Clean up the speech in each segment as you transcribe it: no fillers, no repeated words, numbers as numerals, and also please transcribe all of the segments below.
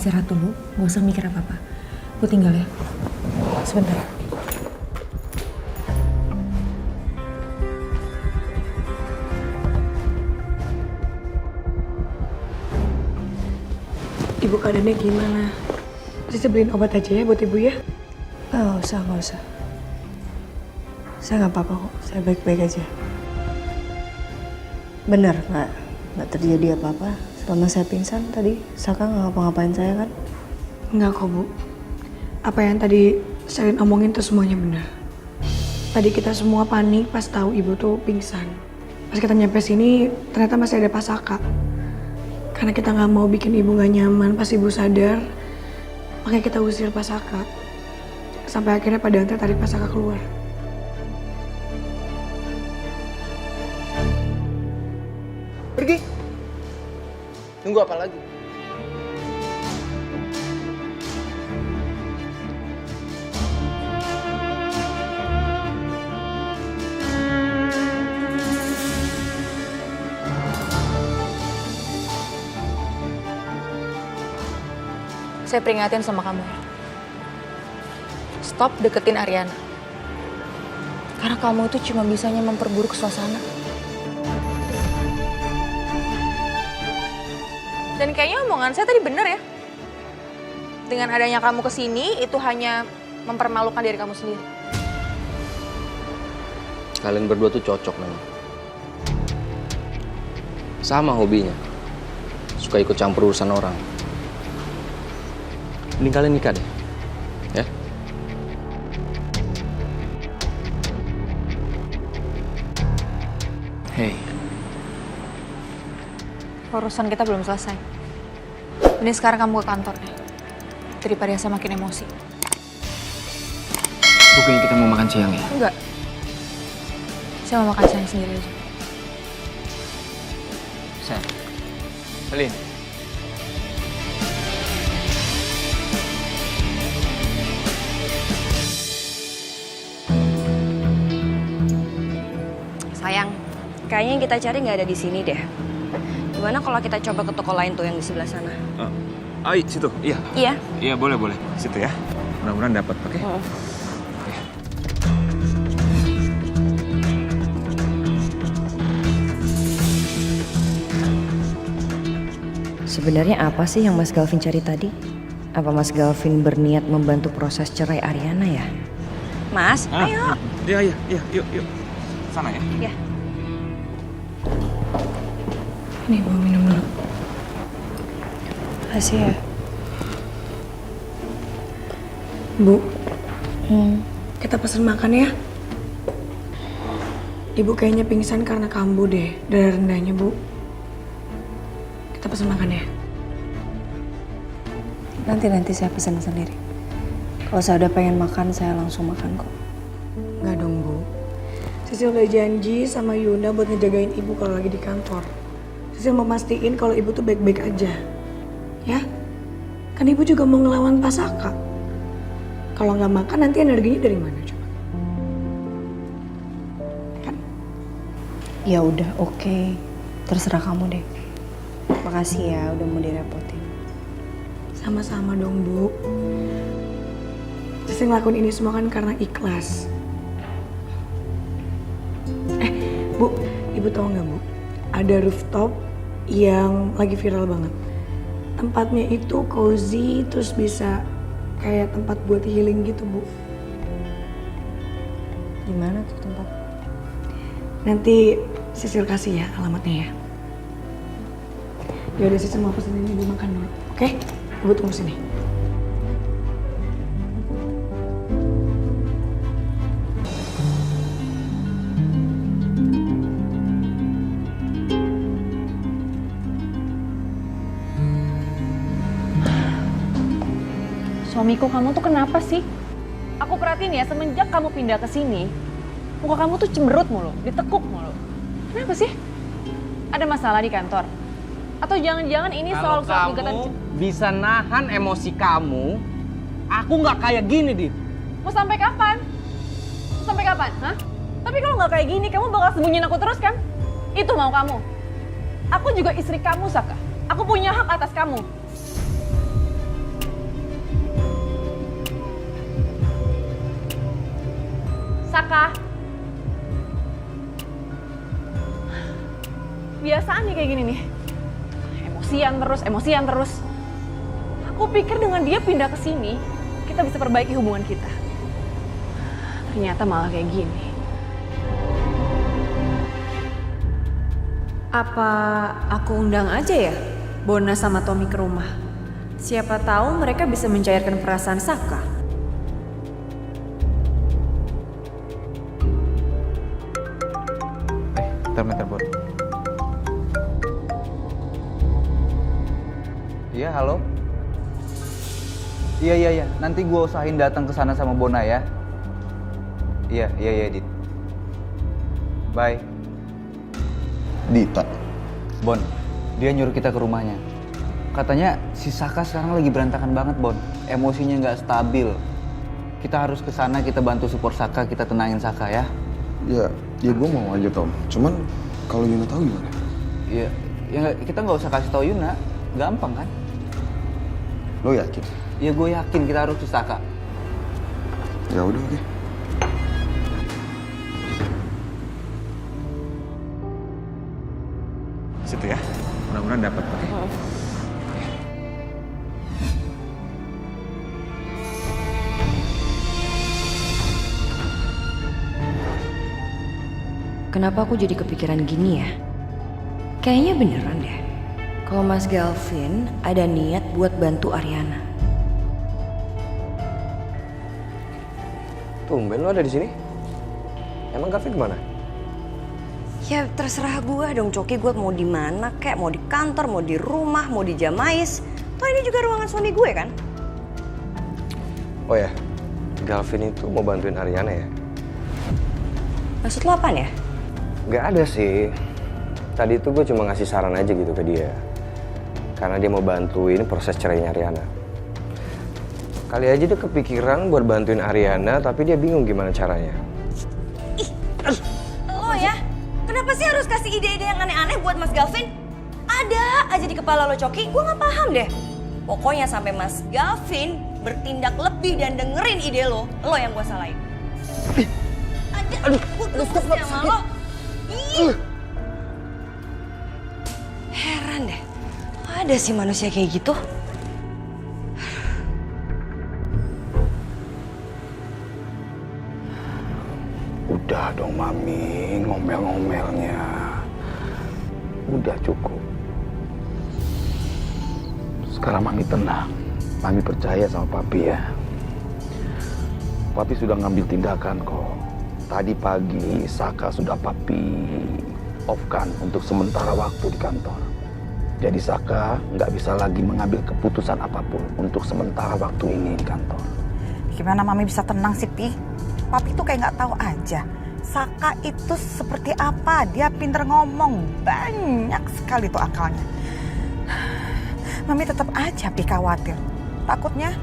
istirahat dulu, gak usah mikir apa-apa. Gue tinggal ya, sebentar. Ibu keadaannya gimana? Sisi beliin obat aja ya buat ibu ya? Nggak usah. Saya nggak apa-apa kok, saya baik-baik aja. Bener, nggak terjadi apa-apa. Selama saya pingsan tadi, Saka nggak ngapa-ngapain saya kan? Enggak kok bu. Apa yang tadi Selin omongin tuh semuanya benar. Tadi kita semua panik pas tahu ibu tuh pingsan. Pas kita nyampe sini, ternyata masih ada Pak Saka. Karena kita nggak mau bikin ibu nggak nyaman pas ibu sadar, makanya kita usir Pak Saka. Sampai akhirnya Pak Dante tarik Pak Saka keluar. Pergi. Tunggu apa lagi? Saya peringatin sama kamu. Stop deketin Ariana. Karena kamu itu cuma bisanya memperburuk suasana. Dan kayaknya omongan saya tadi bener ya. Dengan adanya kamu kesini, itu hanya mempermalukan diri kamu sendiri. Kalian berdua tuh cocok memang. Sama hobinya. Suka ikut campur urusan orang. Mending kalian nikah deh. Ya? Hey. Urusan kita belum selesai. Ini sekarang kamu ke kantor deh. Daripada saya makin emosi. Bukannya kita mau makan siang ya? Enggak. Saya mau makan siang sendiri aja. Selin. Sayang, kayaknya yang kita cari nggak ada di sini deh. Gimana kalau kita coba ke toko lain tuh yang di sebelah sana? Situ, iya. Iya. Iya, boleh. Situ ya. Mudah-mudahan dapat, oke? Sebenarnya apa sih yang Mas Galvin cari tadi? Apa Mas Galvin berniat membantu proses cerai Ariana ya? Mas, ayo. Iya, yuk. Sana ya. Ya. Ini ibu minum dulu. Makasih ya. Bu, kita pesen makan ya. Ibu kayaknya pingsan karena kambuh deh, darah rendahnya bu. Kita pesen makan ya. Nanti saya pesan sendiri. Kalau saya udah pengen makan, saya langsung makan kok. Nggak dong bu. Sisil udah janji sama Yunda buat ngejagain ibu kalau lagi di kantor. Sisil mau mastiin kalau ibu tuh baik-baik aja. Ya? Kan ibu juga mau ngelawan Pak Saka. Kalau nggak makan nanti energinya dari mana coba? Kan? Ya udah, oke. Terserah kamu deh. Makasih ya udah mau direpotin. Sama-sama dong bu. Sisil ngelakuin ini semua kan karena ikhlas. Bu, ibu tahu nggak bu? Ada rooftop yang lagi viral banget. Tempatnya itu cozy, terus bisa kayak tempat buat healing gitu bu. Gimana tuh tempat? Nanti Sisil kasih ya alamatnya ya. Yaudah Sisil mau pesenin ibu makan dulu, oke? Ibu tunggu sini. Suamiku, kamu tuh kenapa sih? Aku perhatiin ya, semenjak kamu pindah ke sini, muka kamu tuh cemberut mulu, ditekuk mulu. Kenapa sih? Ada masalah di kantor? Atau jangan-jangan ini soal gugatan? Kalau kamu bisa nahan emosi kamu, aku nggak kayak gini, Dit. Mau sampai kapan? Mau sampai kapan? Hah? Tapi kalau nggak kayak gini, kamu bakal sembunyiin aku terus kan? Itu mau kamu. Aku juga istri kamu, Saka. Aku punya hak atas kamu. Saka. Biasaan nih kayak gini nih. Emosian terus. Aku pikir dengan dia pindah ke sini, kita bisa perbaiki hubungan kita. Ternyata malah kayak gini. Apa aku undang aja ya Bona sama Tommy ke rumah? Siapa tahu mereka bisa mencairkan perasaan Saka. Bentar, Bon. Iya, halo. Iya. Nanti gue usahain datang ke sana sama Bona ya. Iya, Dit. Bye. Dita. Bon, dia nyuruh kita ke rumahnya. Katanya si Saka sekarang lagi berantakan banget, Bon. Emosinya nggak stabil. Kita harus ke sana, kita bantu support Saka, kita tenangin Saka ya. Ya gue mau aja Tom. Cuman kalau Yuna tahu gimana? Iya, kita nggak usah kasih tahu Yuna. Gampang kan? Lo yakin? Ya gue yakin kita harus ke Saka. Ya udah, oke. Situ ya. Mudah-mudahan dapat, oke? Kenapa aku jadi kepikiran gini ya? Kayaknya beneran deh. Kalau Mas Galvin ada niat buat bantu Ariana. Tumben lo ada di sini. Emang Gavin kemana? Ya terserah gue dong Coki, gue mau di mana kek, mau di kantor, mau di rumah, mau di Jamais. Toh ini juga ruangan suami gue kan? Oh ya, Galvin itu mau bantuin Ariana ya? Maksud lo apaan ya? Gak ada sih. Tadi itu gue cuma ngasih saran aja gitu ke dia. Karena dia mau bantuin proses cerainya Ariana. Kali aja dia kepikiran buat bantuin Ariana, tapi dia bingung gimana caranya. Lo ya, kenapa sih harus kasih ide-ide yang aneh-aneh buat Mas Galvin? Ada aja di kepala lo Coki, gue gak paham deh. Pokoknya sampai Mas Galvin bertindak lebih dan dengerin ide lo yang gue salahin. Ada, gue kesel sama lo. Heran deh, ada sih manusia kayak gitu. Udah dong Mami, ngomel-ngomelnya. Udah cukup. Sekarang Mami tenang. Mami percaya sama Papi ya. Papi sudah ngambil tindakan kok. Tadi pagi Saka sudah Papi off-kan untuk sementara waktu di kantor. Jadi Saka nggak bisa lagi mengambil keputusan apapun untuk sementara waktu ini di kantor. Gimana Mami bisa tenang sih, Pi? Papi tuh kayak nggak tahu aja. Saka itu seperti apa? Dia pinter ngomong, banyak sekali tuh akalnya. Mami tetap aja Pi khawatir. Takutnya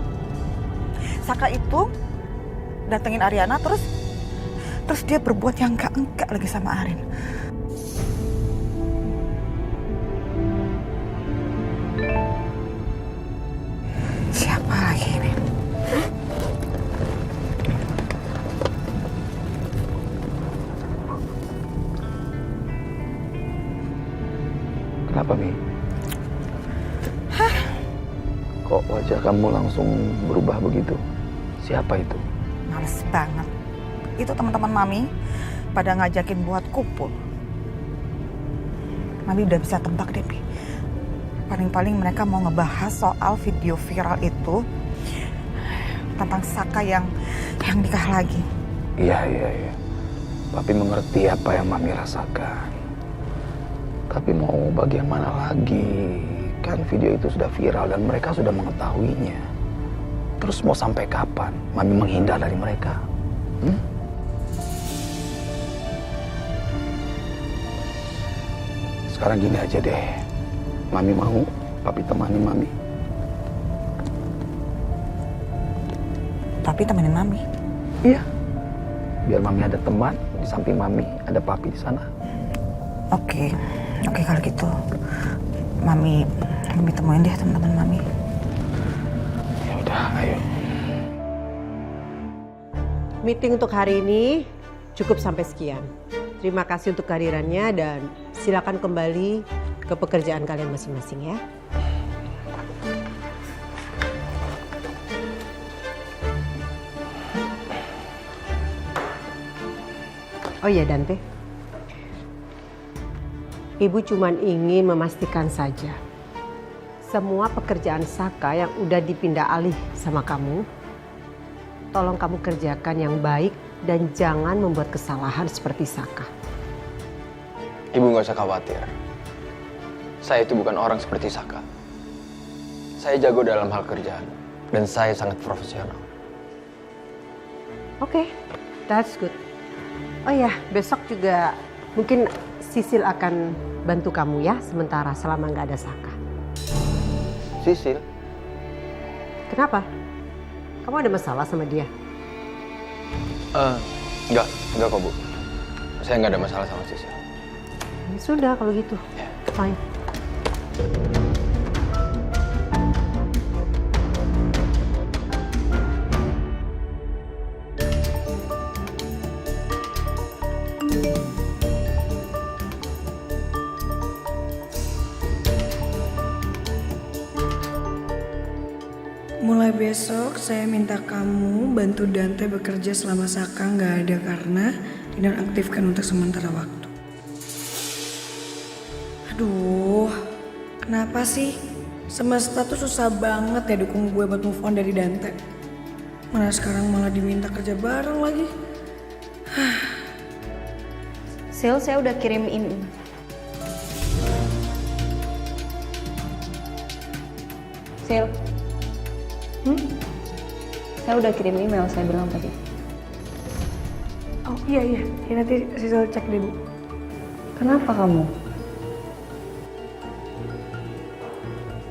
Saka itu datengin Ariana terus dia berbuat yang enggak lagi sama Arin. Siapa lagi ini? Kenapa, Mi? Hah? Kok wajah kamu langsung berubah begitu? Siapa itu? Males banget. Itu teman-teman Mami pada ngajakin buat kumpul. Mami udah bisa tebak deh, Pi. Paling-paling mereka mau ngebahas soal video viral itu tentang Saka yang nikah lagi. Iya. Papi mengerti apa yang Mami rasakan. Tapi mau bagaimana lagi? Kan video itu sudah viral dan mereka sudah mengetahuinya. Terus mau sampai kapan Mami menghindar dari mereka? Sekarang gini aja deh. Mami mau Papi temani Mami. Papi temenin Mami? Iya. Biar Mami ada teman, di samping Mami ada Papi di sana. Oke kalau gitu. Mami temuin deh teman-teman Mami. Ya udah, ayo. Meeting untuk hari ini Cukup sampai sekian. Terima kasih untuk kehadirannya dan silakan kembali ke pekerjaan kalian masing-masing ya. Oh iya Dante, Ibu cuman ingin memastikan saja semua pekerjaan Saka yang udah dipindah alih sama kamu, tolong kamu kerjakan yang baik dan jangan membuat kesalahan seperti Saka. Ibu nggak usah khawatir. Saya itu bukan orang seperti Saka. Saya jago dalam hal kerjaan dan saya sangat profesional. Oke, that's good. Oh ya, besok juga mungkin Sisil akan bantu kamu ya sementara selama nggak ada Saka. Sisil? Kenapa? Kamu ada masalah sama dia? Enggak kok Bu. Saya nggak ada masalah sama Sisil. Ya sudah kalau gitu, fine. Mulai besok saya minta kamu bantu Dante bekerja selama Saka nggak ada karena dinonaktifkan untuk sementara waktu. Aduh, kenapa sih? Semesta tuh susah banget ya dukung gue buat move on dari Dante. Mana sekarang malah diminta kerja bareng lagi. Sil, saya udah kirim ini. Sil. Saya udah kirim email, saya bilang tadi. Oh iya, ya, nanti Sisil cek deh Bu. Kenapa kamu?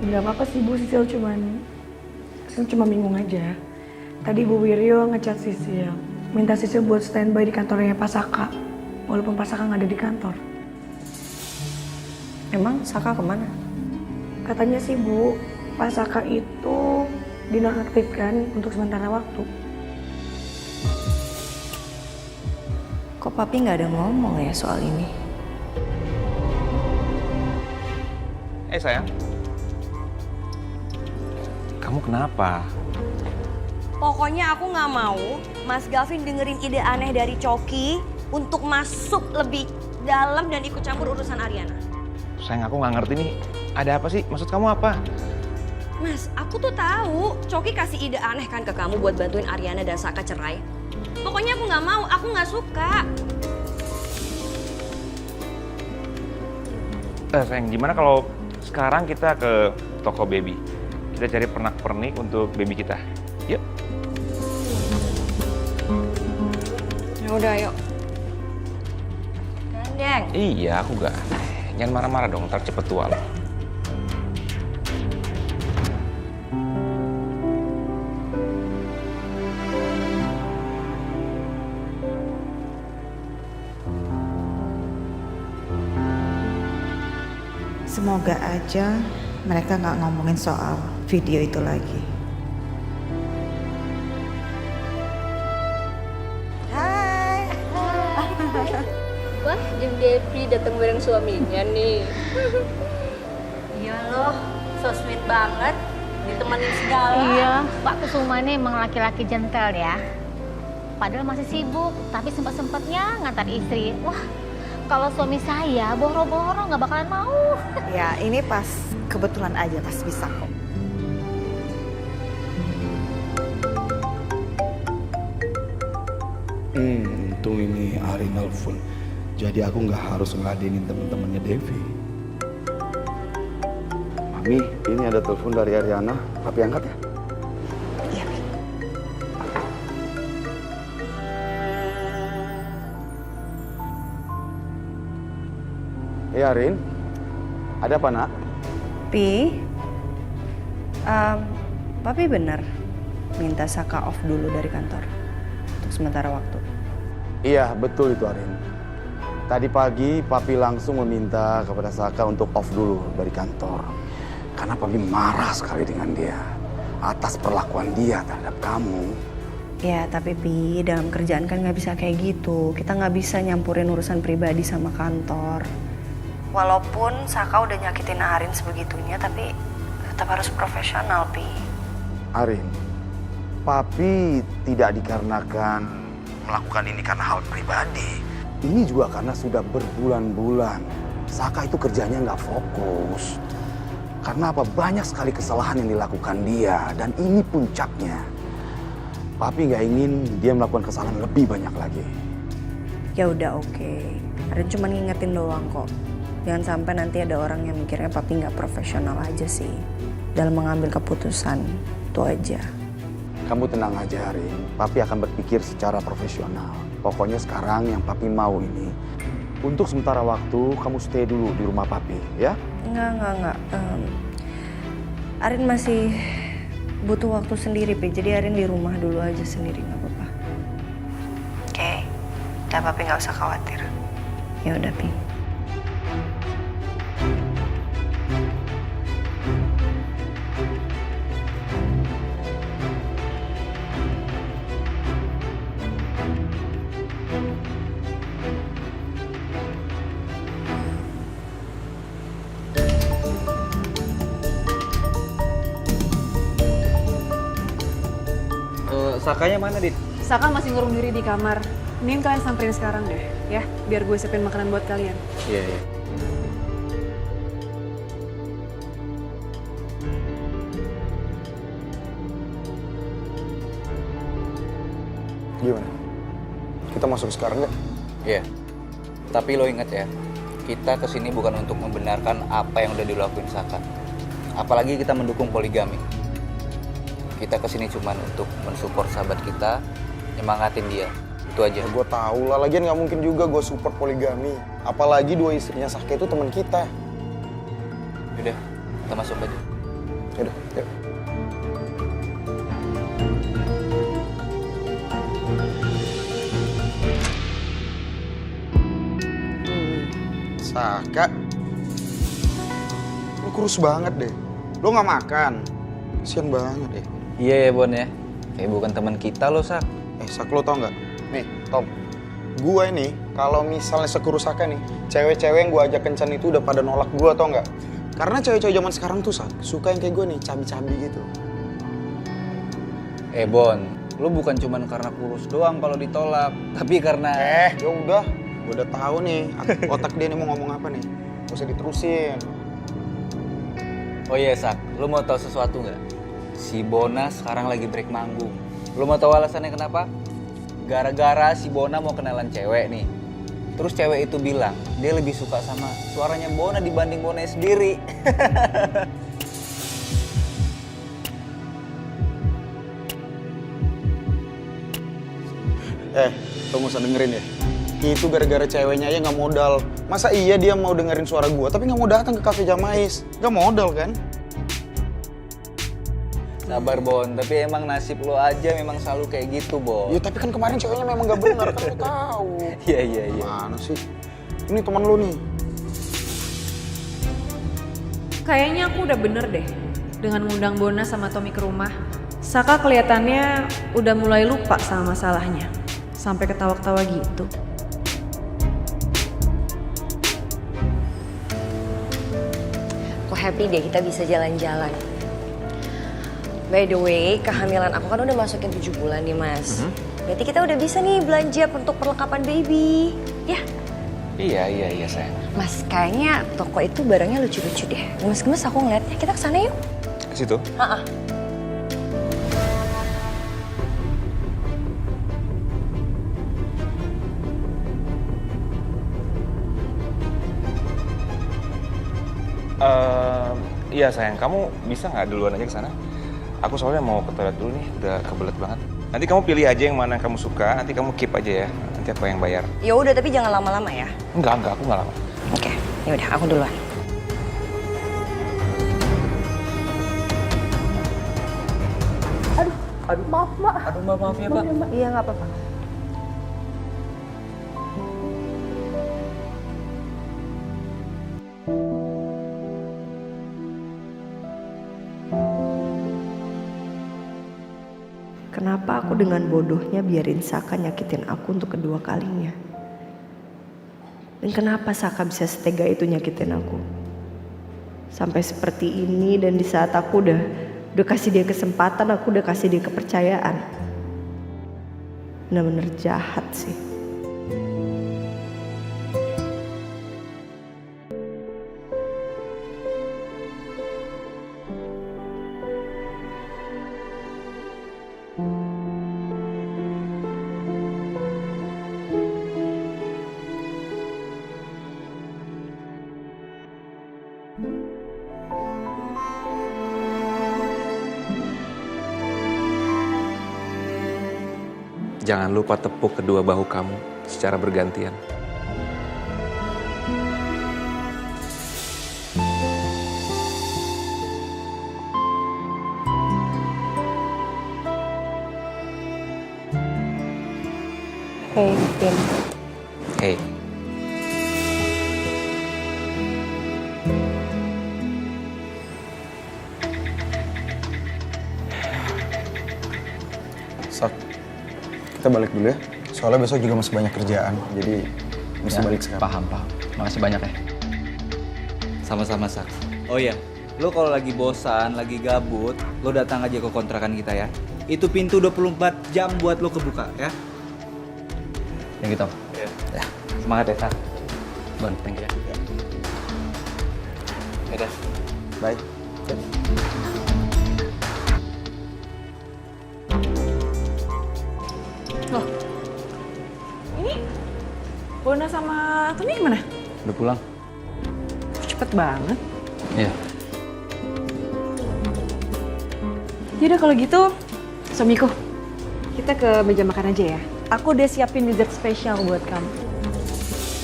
Nggak apa-apa sih Bu, Sisil cuma bingung aja. Tadi Bu Wiryo ngechat Sisil, minta Sisil buat standby di kantornya Pak Saka, walaupun Pak Saka nggak ada di kantor. Emang Saka kemana? Katanya sih Bu, Pak Saka itu dinonaktifkan untuk sementara waktu. Kok papi nggak ada ngomong ya soal ini? Sayang. Kamu kenapa? Pokoknya aku nggak mau Mas Gavin dengerin ide aneh dari Coki untuk masuk lebih dalam dan ikut campur urusan Ariana. Sayang, aku nggak ngerti nih. Ada apa sih? Maksud kamu apa? Mas, aku tuh tahu Coki kasih ide aneh kan ke kamu buat bantuin Ariana dan Saka cerai. Pokoknya aku nggak mau, aku nggak suka. Sayang, gimana kalau sekarang kita ke toko baby? Kita cari pernak-pernik untuk baby kita. Yuk. Ya udah, yuk. Gandeng. Iya, aku gak aneh. Jangan marah-marah dong, ntar cepet tua loh. Semoga aja mereka nggak ngomongin soal video itu lagi. Hai. Wah, Jim Devi datang bareng suaminya nih. Iya loh, so sweet banget. Ditemenin segala. Iya, Pak Kusuma ini emang laki-laki jentel ya. Padahal masih sibuk, tapi sempat-sempatnya ngantar istri. Wah, kalau suami saya boro-boro nggak bakalan mau. Ya ini pas kebetulan aja pas bisa kok. Untung ini Ari nelfon. Jadi aku nggak harus ngeladenin temen-temennya Devi. Mami, ini ada telepon dari Ariana. Papi angkat ya. Iya, Pi. Iya, Arin. Ada apa, Nak? Pi, Papi bener minta Saka off dulu dari kantor untuk sementara waktu. Iya, betul itu, Arin. Tadi pagi Papi langsung meminta kepada Saka untuk off dulu dari kantor. Karena Papi marah sekali dengan dia atas perlakuan dia terhadap kamu Ya tapi Pi, dalam kerjaan kan nggak bisa kayak gitu. Kita nggak bisa nyampurin urusan pribadi sama kantor. Walaupun Saka udah nyakitin Arin sebegitunya, tapi tetap harus profesional, Pi. Arin, Papi tidak dikarenakan melakukan ini karena hal pribadi. Ini juga karena sudah berbulan-bulan Saka itu kerjanya nggak fokus. Karena apa? Banyak sekali kesalahan yang dilakukan dia, dan ini puncaknya. Papi nggak ingin dia melakukan kesalahan lebih banyak lagi. Ya udah oke. Arin cuma ngingetin doang kok. Jangan sampai nanti ada orang yang mikirnya Papi nggak profesional aja sih dalam mengambil keputusan. Itu aja. Kamu tenang aja, Arin. Papi akan berpikir secara profesional. Pokoknya sekarang yang Papi mau ini, untuk sementara waktu kamu stay dulu di rumah Papi, ya? Enggak. Arin masih butuh waktu sendiri, Pi. Jadi Arin di rumah dulu aja sendiri, nggak apa-apa. Oke. Dan Papi nggak usah khawatir. Ya udah, Pi. Sakanya mana, Dit? Saka masih ngurung diri di kamar. Mending kalian samperin sekarang deh, ya. Biar gue siapin makanan buat kalian. Iya. Gimana? Kita masuk sekarang nggak? Iya. Tapi lo ingat ya, kita kesini bukan untuk membenarkan apa yang udah dilakuin Saka. Apalagi kita mendukung poligami. Kita kesini cuma untuk mensupport sahabat kita, nyemangatin dia. Itu aja. Gue tahu lah, lagian nggak mungkin juga gue support poligami. Apalagi dua istrinya Saka itu teman kita. Yaudah, kita masuk aja. Yaudah, yuk. Saka, lu kurus banget deh. Lu nggak makan, kasian banget deh. Iya ya Bon ya, kayak bukan teman kita lo Sak. Sak, lo tau nggak? Nih, Tom, gue ini kalau misalnya sekurus Saka nih, cewek-cewek yang gue ajak kencan itu udah pada nolak gue, tau nggak? Karena cewek-cewek zaman sekarang tuh Sak, suka yang kayak gue nih, cabi-cabi gitu. Bon, lu bukan cuman karena kurus doang kalau ditolak, tapi karena... Ya udah, gue udah tahu nih otak dia nih mau ngomong apa nih. Gak usah diterusin. Oh iya Sak, lu mau tahu sesuatu nggak? Si Bona sekarang lagi break manggung. Lu mau tahu alasannya kenapa? Gara-gara si Bona mau kenalan cewek nih. Terus cewek itu bilang dia lebih suka sama suaranya Bona dibanding Bona sendiri. Lo gak usah dengerin ya. Itu gara-gara ceweknya aja gak modal. Masa iya dia mau dengerin suara gue tapi gak mau datang ke Cafe Jamais? Gak modal kan? Sabar Bon, tapi emang nasib lo aja memang selalu kayak gitu Bon. Ya tapi kan kemarin ceweknya memang gak benar, kan lo tahu. Iya. Mana sih? Ini teman lo nih. Kayaknya aku udah bener deh dengan ngundang Bona sama Tommy ke rumah. Saka kelihatannya udah mulai lupa sama masalahnya. Sampai ketawa-ketawa gitu. Kok happy deh kita bisa jalan-jalan. By the way, kehamilan aku kan udah masukin 7 bulan nih Mas. Berarti kita udah bisa nih belanja untuk perlengkapan baby. Ya? Iya sayang. Mas, kayaknya toko itu barangnya lucu-lucu deh. Gemes-gemes aku ngeliatnya. Kita kesana yuk. Ke situ? Ha-ha. Iya sayang, kamu bisa nggak duluan aja ke sana? Aku soalnya mau ke toilet dulu nih, udah kebelet banget. Nanti kamu pilih aja yang mana yang kamu suka, nanti kamu keep aja ya. Nanti aku yang bayar. Ya udah, tapi jangan lama-lama ya. Enggak, aku nggak lama. Oke, ya udah aku duluan. Aduh, maaf, Mak. Aduh, maaf ya, Pak. Iya, nggak apa-apa. Kenapa aku dengan bodohnya biarin Saka nyakitin aku untuk kedua kalinya? Dan kenapa Saka bisa setega itu nyakitin aku? Sampai seperti ini, dan di saat aku udah kasih dia kesempatan, aku udah kasih dia kepercayaan. Bener-bener jahat sih. Jangan lupa tepuk kedua bahu kamu secara bergantian. Hey, Vin. Hey. Sak, kita balik dulu ya. Soalnya besok juga masih banyak kerjaan, jadi mesti balik sekarang. Paham. Makasih banyak ya. Sama-sama, Sak. Oh iya, lo kalau lagi bosan, lagi gabut, lo datang aja ke kontrakan kita ya. Itu pintu 24 jam buat lo kebuka ya. Yang gitu. Ya. Semangat ya, Sak. Bon, thank you ya. Yaudah. Bye. Loh, ini Bona sama Tommy gimana? Udah pulang? Cepet banget. Iya. Yaudah kalau gitu, suamiku, kita ke meja makan aja ya. Aku udah siapin dessert spesial buat kamu.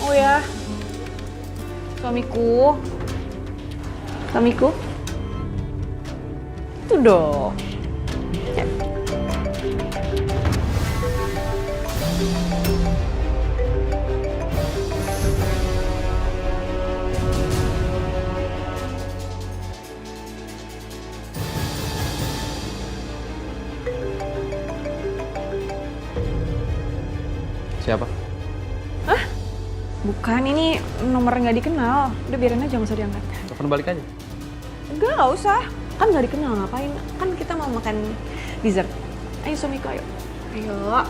Oh ya, Suamiku. Itu dong. Ya. Siapa? Hah? Bukan, ini nomor nggak dikenal. Udah biarin aja, nggak usah diangkat. Telepon balik aja. Enggak, nggak usah. Kan nggak dikenal, ngapain? Kan kita mau makan dessert. Ayo suamiku, ayo. Ayo.